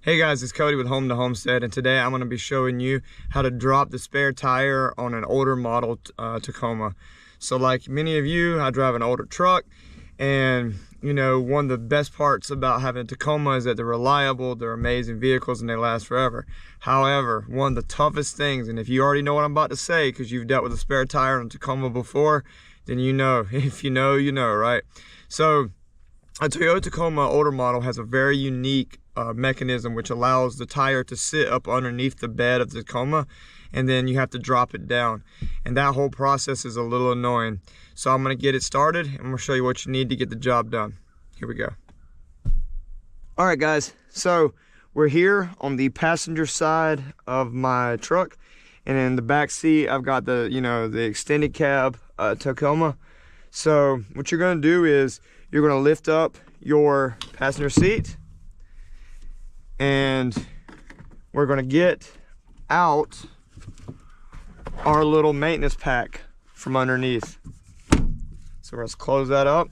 Hey guys, it's Cody with Home to Homestead, and today I'm going to be showing you how to drop the spare tire on an older model Tacoma. So like many of you, I drive an older truck, and you know, one of the best parts about having a Tacoma is that they're reliable, they're amazing vehicles, and they last forever. However, one of the toughest things, and if you already know what I'm about to say because you've dealt with a spare tire on a Tacoma before, then you know. If you know, you know, right? So a Toyota Tacoma older model has a very unique mechanism which allows the tire to sit up underneath the bed of the Tacoma, and then you have to drop it down, and that whole process is a little annoying. So I'm going to get it started and I'm going to show you what you need to get the job done. Here we go. All right guys, so we're here on the passenger side of my truck, and in the back seat I've got the the extended cab Tacoma. So what you're going to do is you're going to lift up your passenger seat, and we're going to get out our little maintenance pack from underneath. So let's close that up,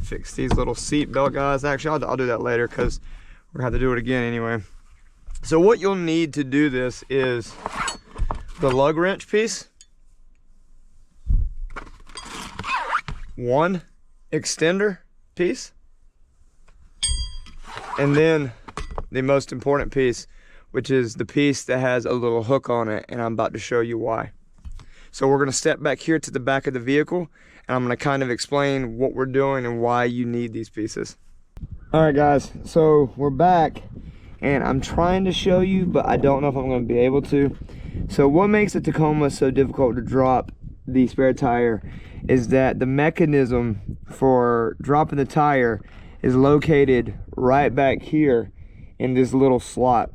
fix these little seat belt guys. Actually, I'll do that later because we're gonna have to do it again anyway. So what you'll need to do this is the lug wrench piece, one extender piece, and then the most important piece, which is the piece that has a little hook on it, and I'm about to show you why. So we're going to step back here to the back of the vehicle, and I'm going to kind of explain what we're doing and why you need these pieces. All right guys, so we're back, and I'm trying to show you, but I don't know if I'm going to be able to. So what makes a Tacoma so difficult to drop the spare tire is that the mechanism for dropping the tire is located right back here in this little slot.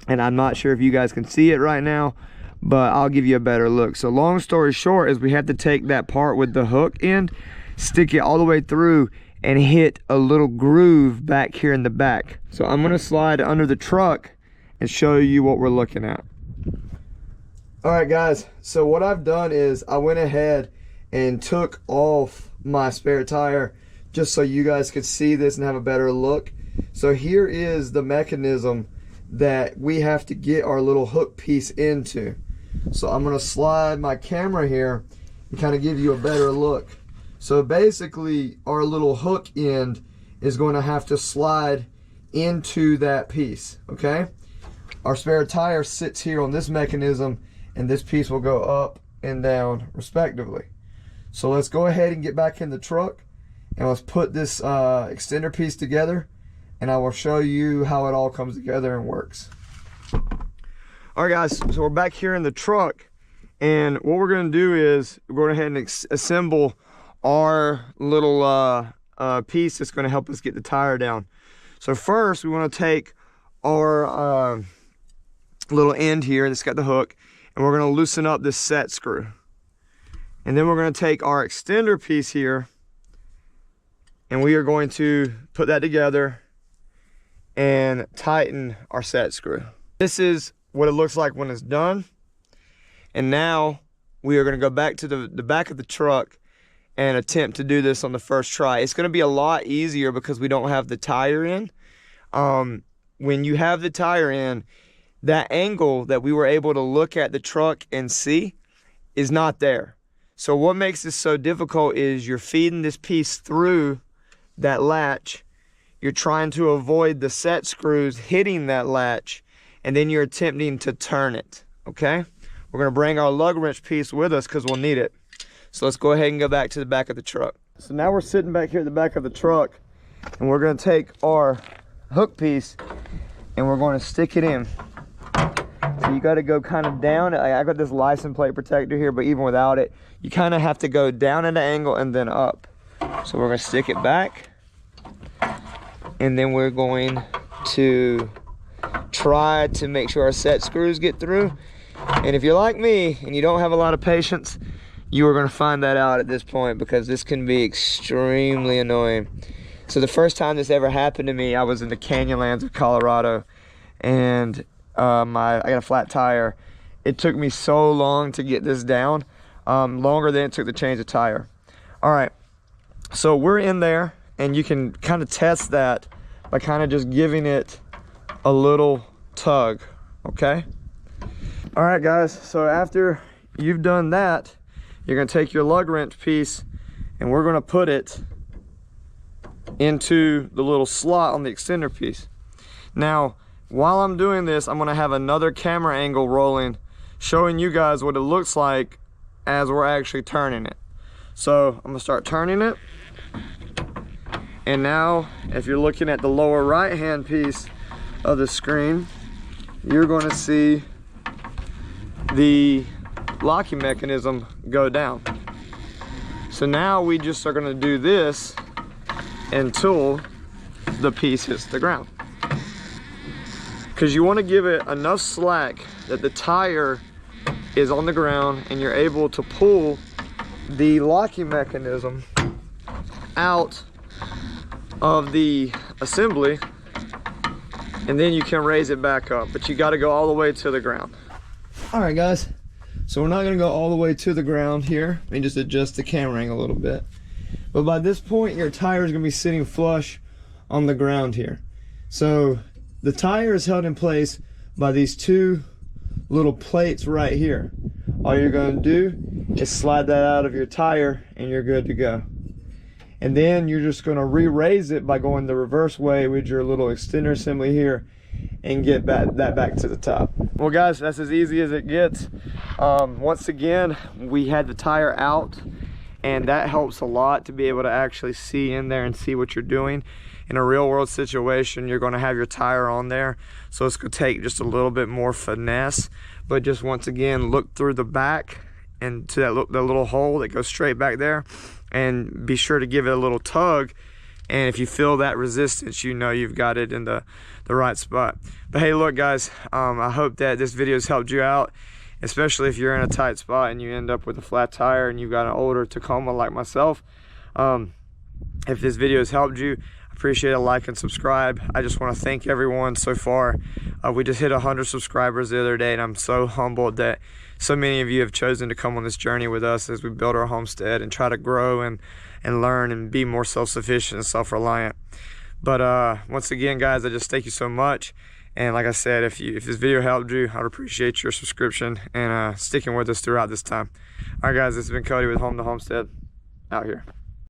And I'm not sure if you guys can see it right now, but I'll give you a better look. So long story short is we have to take that part with the hook end, stick it all the way through, and hit a little groove back here in the back. So I'm gonna slide under the truck and show you what we're looking at. All right guys, so what I've done is I went ahead and took off my spare tire just so you guys could see this and have a better look. So here is the mechanism that we have to get our little hook piece into. So I'm going to slide my camera here and kind of give you a better look. So basically our little hook end is going to have to slide into that piece, okay? Our spare tire sits here on this mechanism, and this piece will go up and down respectively. So let's go ahead and get back in the truck, and let's put this extender piece together, and I will show you how it all comes together and works. All right guys, so we're back here in the truck, and what we're going to do is we're going to go ahead and assemble our little piece that's going to help us get the tire down. So first we want to take our little end here that's got the hook, and we're going to loosen up this set screw. And then we're going to take our extender piece here, and we are going to put that together and tighten our set screw. This is what it looks like when it's done. And now we are going to go back to the back of the truck and attempt to do this on the first try. It's going to be a lot easier because we don't have the tire in. When you have the tire in, that angle that we were able to look at the truck and see is not there. So what makes this so difficult is you're feeding this piece through that latch, you're trying to avoid the set screws hitting that latch, and then you're attempting to turn it, okay? We're gonna bring our lug wrench piece with us because we'll need it. So let's go ahead and go back to the back of the truck. So now we're sitting back here at the back of the truck, and we're gonna take our hook piece and we're gonna stick it in. So you gotta go kind of down. I got this license plate protector here, but even without it, you kind of have to go down at an angle and then up. So we're gonna stick it back, and then we're going to try to make sure our set screws get through. And if you're like me and you don't have a lot of patience, you are going to find that out at this point, because this can be extremely annoying. So the first time this ever happened to me, I was in the Canyonlands of Colorado, and I got a flat tire. It took me so long to get this down, longer than it took to change the tire. All right, so we're in there, and you can kind of test that by kind of just giving it a little tug, okay? All right, guys, so after you've done that, you're gonna take your lug wrench piece and we're gonna put it into the little slot on the extender piece. Now, while I'm doing this, I'm gonna have another camera angle rolling, showing you guys what it looks like as we're actually turning it. So I'm gonna start turning it. And now, if you're looking at the lower right-hand piece of the screen, you're gonna see the locking mechanism go down. So now we just are gonna do this until the piece hits the ground. Because you wanna give it enough slack that the tire is on the ground and you're able to pull the locking mechanism out of the assembly, and then you can raise it back up, but you got to go all the way to the ground. All right, guys, so we're not going to go all the way to the ground here. Let me just adjust the camera angle a little bit. But by this point, your tire is going to be sitting flush on the ground here. So the tire is held in place by these two little plates right here. All you're going to do is slide that out of your tire and you're good to go. And then you're just going to re-raise it by going the reverse way with your little extender assembly here and get that back to the top. Well, guys, that's as easy as it gets. Once again, we had the tire out, and that helps a lot to be able to actually see in there and see what you're doing. In a real world situation, you're going to have your tire on there, so it's going to take just a little bit more finesse. But just once again, look through the back and to that little hole that goes straight back there, and be sure to give it a little tug. And if you feel that resistance, you know you've got it in the right spot. But hey, look, guys, I hope that this video has helped you out, especially if you're in a tight spot and you end up with a flat tire and you've got an older Tacoma like myself. If this video has helped you, I appreciate a like and subscribe. I just want to thank everyone so far. We just hit 100 subscribers the other day, and I'm so humbled that so many of you have chosen to come on this journey with us as we build our homestead and try to grow and learn and be more self-sufficient and self-reliant. But once again, guys, I just thank you so much. And like I said, if this video helped you, I'd appreciate your subscription and sticking with us throughout this time. All right, guys, this has been Cody with Home to Homestead, out here.